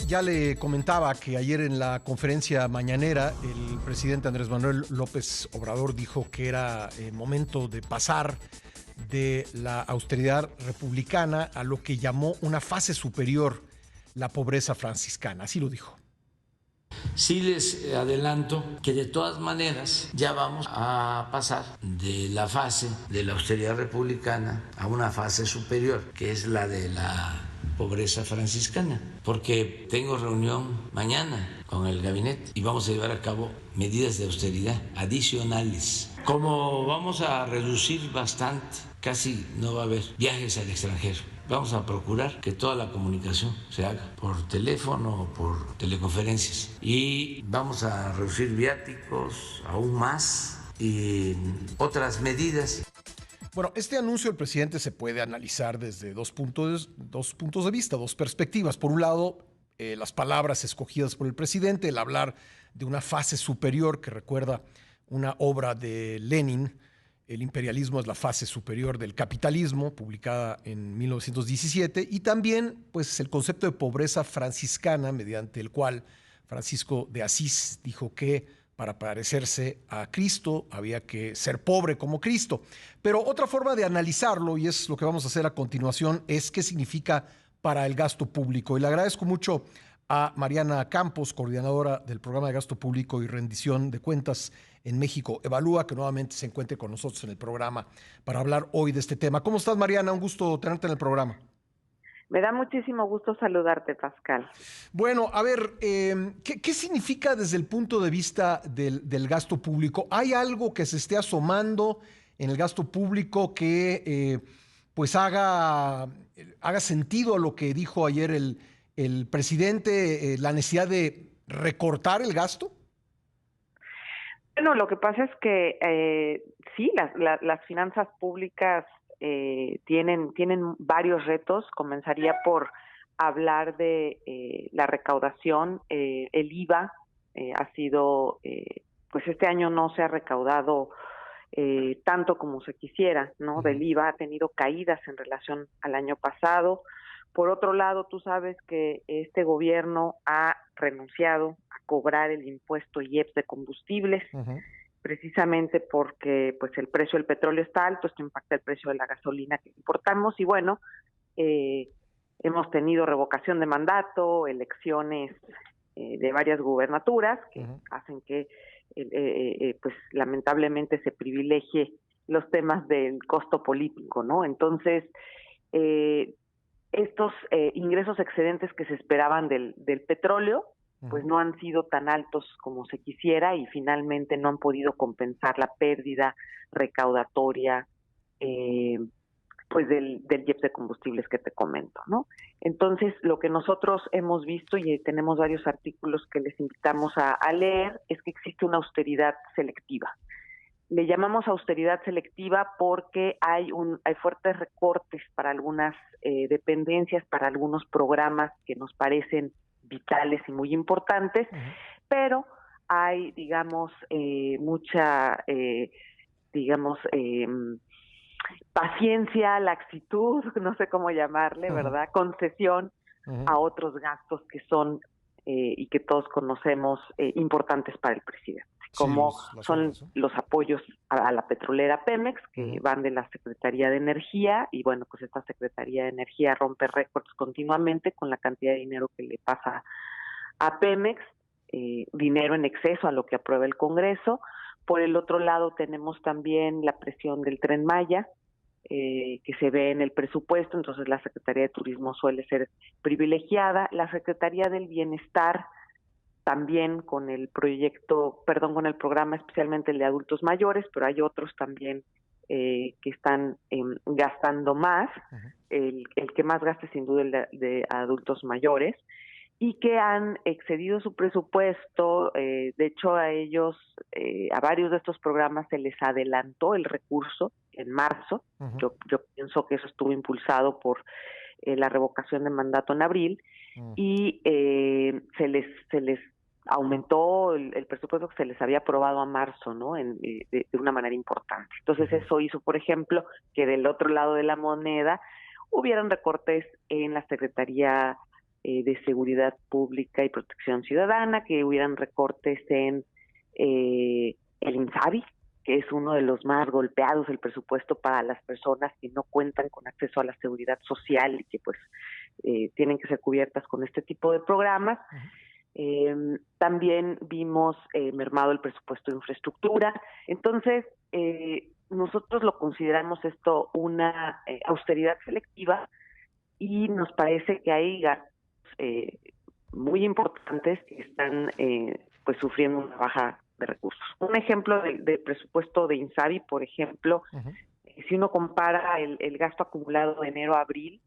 ya le comentaba que ayer en la conferencia mañanera el presidente Andrés Manuel López Obrador dijo que era momento de pasar de la austeridad republicana a lo que llamó una fase superior, la pobreza franciscana. Así lo dijo. Sí les adelanto que de todas maneras ya vamos a pasar de la fase de la austeridad republicana a una fase superior, que es la de la pobreza franciscana, porque tengo reunión mañana con el gabinete y vamos a llevar a cabo medidas de austeridad adicionales. Como vamos a reducir bastante, casi no va a haber viajes al extranjero. Vamos a procurar que toda la comunicación se haga por teléfono o por teleconferencias. Y vamos a reducir viáticos aún más y otras medidas. Bueno, este anuncio del presidente se puede analizar desde dos puntos de vista, dos perspectivas. Por un lado, las palabras escogidas por el presidente, el hablar de una fase superior que recuerda una obra de Lenin. El imperialismo es la fase superior del capitalismo, publicada en 1917, y también pues, el concepto de pobreza franciscana, mediante el cual Francisco de Asís dijo que para parecerse a Cristo había que ser pobre como Cristo. Pero otra forma de analizarlo, y es lo que vamos a hacer a continuación, es qué significa para el gasto público. Y le agradezco mucho a Mariana Campos, coordinadora del Programa de Gasto Público y Rendición de Cuentas en México Evalúa, que nuevamente se encuentre con nosotros en el programa para hablar hoy de este tema. ¿Cómo estás, Mariana? Un gusto tenerte en el programa. Me da muchísimo gusto saludarte, Pascal. Bueno, a ver, ¿qué significa desde el punto de vista del gasto público? ¿Hay algo que se esté asomando en el gasto público que pues haga sentido a lo que dijo ayer el presidente, la necesidad de recortar el gasto? Bueno, lo que pasa es que sí, las finanzas públicas tienen varios retos. Comenzaría por hablar de la recaudación. El IVA ha sido, pues este año no se ha recaudado tanto como se quisiera, ¿no? Del IVA ha tenido caídas en relación al año pasado. Por otro lado, tú sabes que este gobierno ha renunciado a cobrar el impuesto IEPS de combustibles, precisamente porque pues el precio del petróleo está alto, esto impacta el precio de la gasolina que importamos y bueno, hemos tenido revocación de mandato, elecciones de varias gubernaturas que hacen que pues lamentablemente se privilegie los temas del costo político, ¿no? Entonces, estos ingresos excedentes que se esperaban del petróleo, pues no han sido tan altos como se quisiera y finalmente no han podido compensar la pérdida recaudatoria pues del IEPS de combustibles que te comento, ¿no? Entonces, lo que nosotros hemos visto y tenemos varios artículos que les invitamos a leer es que existe una austeridad selectiva. Le llamamos austeridad selectiva porque hay fuertes recortes para algunas dependencias, para algunos programas que nos parecen vitales y muy importantes, pero hay, digamos, mucha, paciencia, laxitud, no sé cómo llamarle, ¿verdad? Concesión a otros gastos que son y que todos conocemos importantes para el presidente, como son los apoyos a la petrolera Pemex, que van de la Secretaría de Energía, y bueno, pues esta Secretaría de Energía rompe récords continuamente con la cantidad de dinero que le pasa a Pemex, dinero en exceso a lo que aprueba el Congreso. Por el otro lado tenemos también la presión del Tren Maya, que se ve en el presupuesto, entonces la Secretaría de Turismo suele ser privilegiada, la Secretaría del Bienestar también con el programa especialmente el de adultos mayores, pero hay otros también que están gastando más, el que más gasta sin duda el de adultos mayores, y que han excedido su presupuesto. De hecho, a ellos, a varios de estos programas se les adelantó el recurso en marzo. Yo pienso que eso estuvo impulsado por la revocación de mandato en abril, y se les aumentó el presupuesto que se les había aprobado a marzo, ¿no? De una manera importante. Entonces eso hizo, por ejemplo, que del otro lado de la moneda hubieran recortes en la Secretaría de seguridad pública y protección ciudadana, que hubieran recortes en el INSABI, que es uno de los más golpeados, el presupuesto para las personas que no cuentan con acceso a la seguridad social y que pues tienen que ser cubiertas con este tipo de programas. También vimos mermado el presupuesto de infraestructura. Entonces, nosotros lo consideramos esto una austeridad selectiva y nos parece que hay gastos muy importantes que están pues sufriendo una baja de recursos. Un ejemplo de presupuesto de INSABI, por ejemplo, si uno compara el gasto acumulado de enero a abril,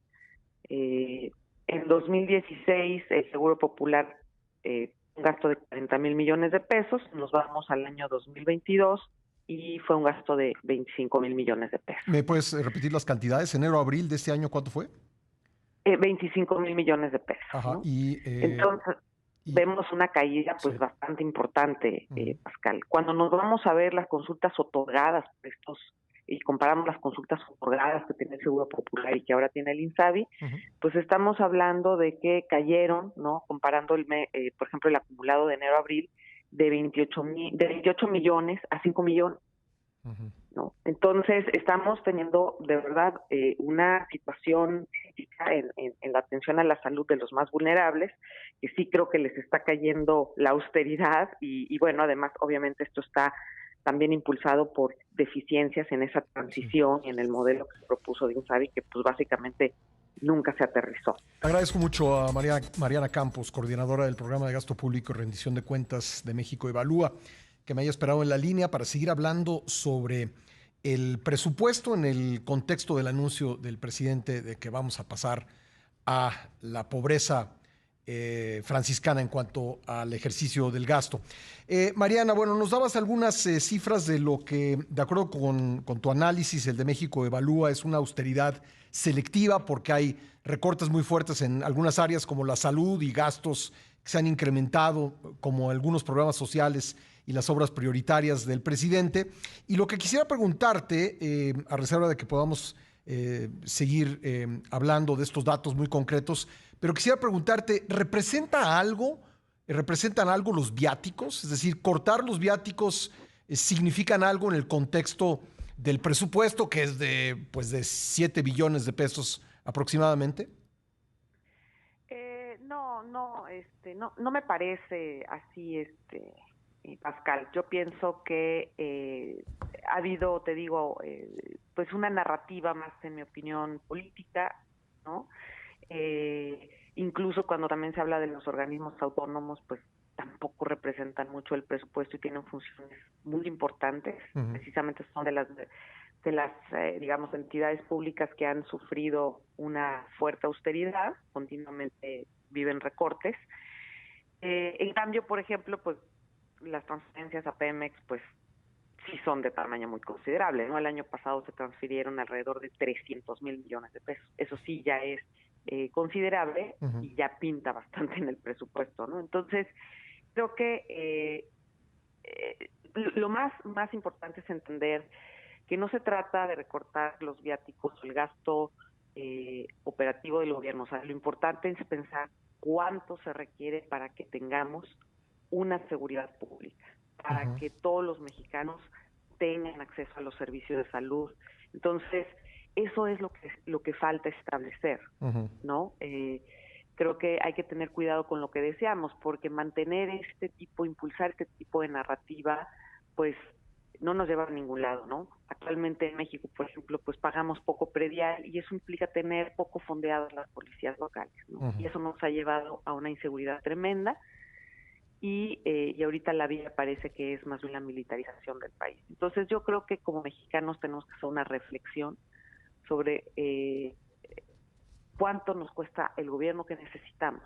en 2016 el Seguro Popular un gasto de 40,000 millones de pesos, nos vamos al año 2022 y fue un gasto de 25,000 millones de pesos. ¿Me puedes repetir las cantidades? Enero a abril de este año, ¿cuánto fue? 25,000 millones de pesos. Ajá, ¿no? Entonces, vemos una caída pues bastante importante, Pascal. Cuando nos vamos a ver las consultas otorgadas por estos y comparamos las consultas otorgadas que tiene el Seguro Popular y que ahora tiene el INSABI, pues estamos hablando de que cayeron, ¿no? Comparando por ejemplo, el acumulado de enero a abril de 28 millones a 5 millones. ¿No? Entonces estamos teniendo de verdad una situación crítica en la atención a la salud de los más vulnerables, que sí creo que les está cayendo la austeridad y bueno, además obviamente esto está también impulsado por deficiencias en esa transición y en el modelo que se propuso de INSABI, que pues básicamente nunca se aterrizó. Agradezco mucho a Mariana Campos, coordinadora del Programa de Gasto Público y Rendición de Cuentas de México Evalúa, que me haya esperado en la línea para seguir hablando sobre el presupuesto en el contexto del anuncio del presidente de que vamos a pasar a la pobreza franciscana en cuanto al ejercicio del gasto. Mariana, bueno, nos dabas algunas cifras de lo que, de acuerdo con tu análisis, el de México Evalúa, es una austeridad selectiva porque hay recortes muy fuertes en algunas áreas como la salud y gastos que se han incrementado, como algunos programas sociales y las obras prioritarias del presidente. Y lo que quisiera preguntarte, a reserva de que podamos seguir hablando de estos datos muy concretos, pero quisiera preguntarte, ¿representan algo los viáticos? Es decir, ¿cortar los viáticos significan algo en el contexto del presupuesto, que es de 7 billones de pesos aproximadamente? No me parece así, Pascal. Yo pienso que ha habido, te digo, pues una narrativa más, en mi opinión, política, ¿no? Incluso cuando también se habla de los organismos autónomos, pues tampoco representan mucho el presupuesto y tienen funciones muy importantes. Precisamente son de las digamos, entidades públicas que han sufrido una fuerte austeridad, continuamente viven recortes. En cambio, por ejemplo, pues las transferencias a Pemex, pues sí son de tamaño muy considerable, ¿no? El año pasado se transfirieron alrededor de 300,000 millones de pesos. Eso sí ya es considerable y ya pinta bastante en el presupuesto, ¿no? Entonces, creo que lo más importante es entender que no se trata de recortar los viáticos o el gasto operativo del gobierno. O sea, lo importante es pensar cuánto se requiere para que tengamos una seguridad pública, para que todos los mexicanos tengan acceso a los servicios de salud. Entonces, eso es lo que falta establecer, ¿no? Creo que hay que tener cuidado con lo que deseamos, porque mantener impulsar este tipo de narrativa, pues no nos lleva a ningún lado, ¿no? Actualmente en México, por ejemplo, pues pagamos poco predial y eso implica tener poco fondeadas las policías locales, ¿no? Y eso nos ha llevado a una inseguridad tremenda y ahorita la vía parece que es más bien la militarización del país. Entonces yo creo que como mexicanos tenemos que hacer una reflexión sobre cuánto nos cuesta el gobierno que necesitamos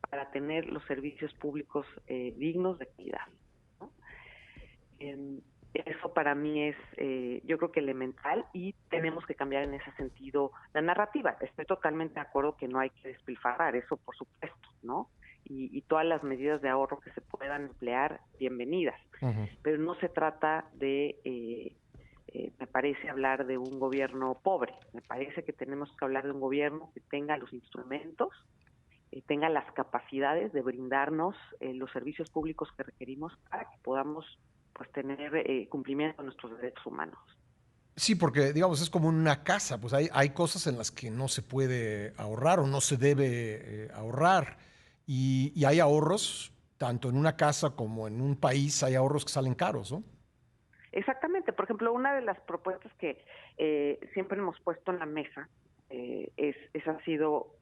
para tener los servicios públicos dignos de calidad, ¿no? Eso para mí es, yo creo que elemental y tenemos que cambiar en ese sentido la narrativa. Estoy totalmente de acuerdo que no hay que despilfarrar, eso por supuesto, ¿no? Y todas las medidas de ahorro que se puedan emplear, bienvenidas. Pero no se trata de, me parece, hablar de un gobierno pobre. Me parece que tenemos que hablar de un gobierno que tenga los instrumentos tenga las capacidades de brindarnos los servicios públicos que requerimos para que podamos pues tener cumplimiento de nuestros derechos humanos. Sí, porque digamos es como una casa, pues hay cosas en las que no se puede ahorrar o no se debe ahorrar y hay ahorros, tanto en una casa como en un país, hay ahorros que salen caros, ¿no? Exactamente. Por ejemplo, una de las propuestas que siempre hemos puesto en la mesa ha sido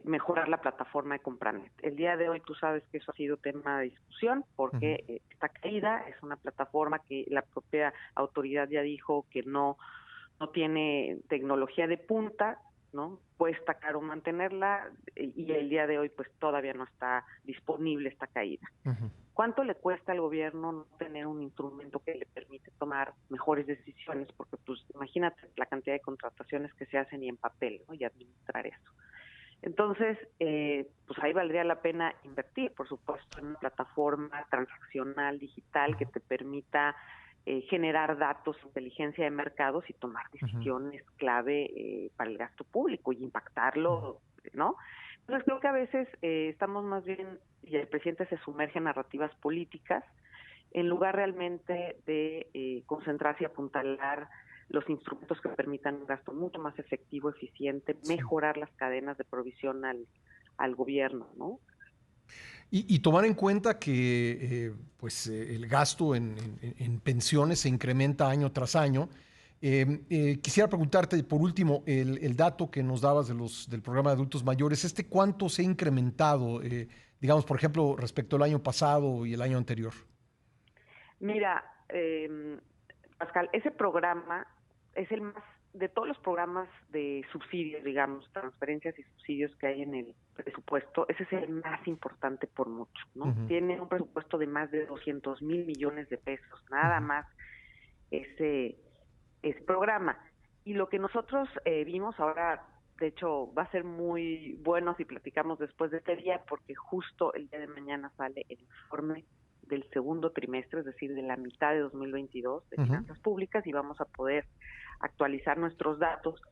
mejorar la plataforma de Compranet. El día de hoy tú sabes que eso ha sido tema de discusión porque está caída, es una plataforma que la propia autoridad ya dijo que no tiene tecnología de punta, ¿no? Cuesta caro mantenerla y el día de hoy pues todavía no está disponible, está caída. ¿Cuánto le cuesta al gobierno no tener un instrumento que le permite tomar mejores decisiones? Porque pues imagínate la cantidad de contrataciones que se hacen y en papel, ¿no? Y administrar eso. Entonces, pues ahí valdría la pena invertir, por supuesto, en una plataforma transaccional digital que te permita generar datos, inteligencia de mercados y tomar decisiones clave para el gasto público y impactarlo, ¿no? Entonces creo que a veces estamos más bien, y el presidente se sumerge en narrativas políticas, en lugar realmente de concentrarse y apuntalar los instrumentos que permitan un gasto mucho más efectivo, eficiente, mejorar las cadenas de provisión al gobierno, ¿no? Y tomar en cuenta que el gasto en pensiones se incrementa año tras año. Quisiera preguntarte, por último, el dato que nos dabas del programa de adultos mayores, ¿cuánto se ha incrementado, digamos, por ejemplo, respecto al año pasado y el año anterior? Mira, Pascal, ese programa es el más, de todos los programas de subsidios, digamos, transferencias y subsidios que hay en el presupuesto, ese es el más importante por mucho, ¿no? Tiene un presupuesto de más de 200,000 millones de pesos, nada más ese programa. Y lo que nosotros vimos ahora, de hecho, va a ser muy bueno si platicamos después de este día, porque justo el día de mañana sale el informe del segundo trimestre, es decir, de la mitad de 2022 de finanzas públicas, y vamos a poder actualizar nuestros datos.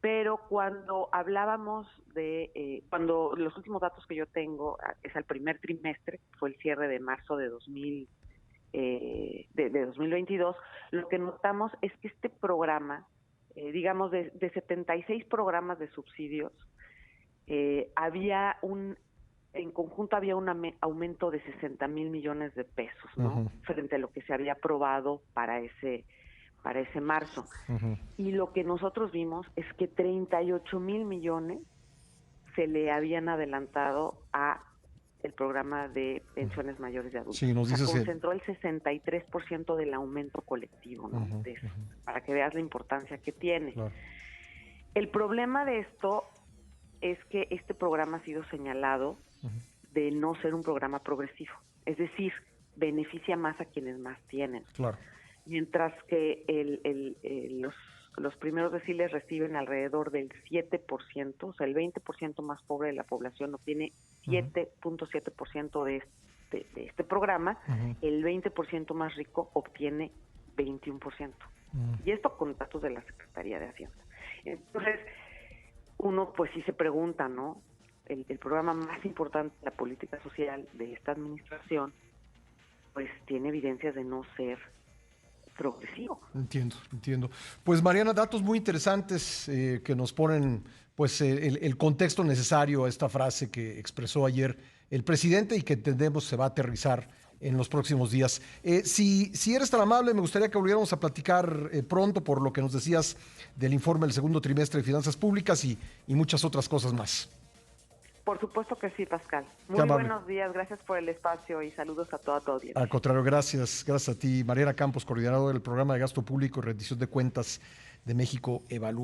Pero cuando hablábamos cuando los últimos datos que yo tengo es al primer trimestre, fue el cierre de marzo de 2022, lo que notamos es que este programa, digamos, de 76 programas de subsidios, en conjunto había un aumento de 60,000 millones de pesos, ¿no? Frente a lo que se había aprobado para ese marzo. Y lo que nosotros vimos es que 38,000 millones se le habían adelantado a el programa de pensiones mayores de adultos. Sí, nos dices concentró el 63% del aumento colectivo, ¿no? Para que veas la importancia que tiene. Claro. El problema de esto es que este programa ha sido señalado de no ser un programa progresivo, es decir, beneficia más a quienes más tienen. Claro. Mientras que los primeros deciles reciben alrededor del 7%, o sea, el 20% más pobre de la población obtiene 7.7% de este programa, el 20% más rico obtiene 21%. Y esto con datos de la Secretaría de Hacienda. Entonces, uno pues sí se pregunta, ¿no? El programa más importante de la política social de esta administración, pues tiene evidencias de no ser progresivo. Entiendo. Pues Mariana, datos muy interesantes que nos ponen pues el contexto necesario a esta frase que expresó ayer el presidente y que entendemos se va a aterrizar en los próximos días. Si eres tan amable, me gustaría que volviéramos a platicar pronto por lo que nos decías del informe del segundo trimestre de Finanzas Públicas y muchas otras cosas más. Por supuesto que sí, Pascal. Muy buenos días, gracias por el espacio y saludos a toda tu audiencia. Al contrario, gracias a ti. Mariana Campos, coordinadora del Programa de Gasto Público y Rendición de Cuentas de México Evalúa.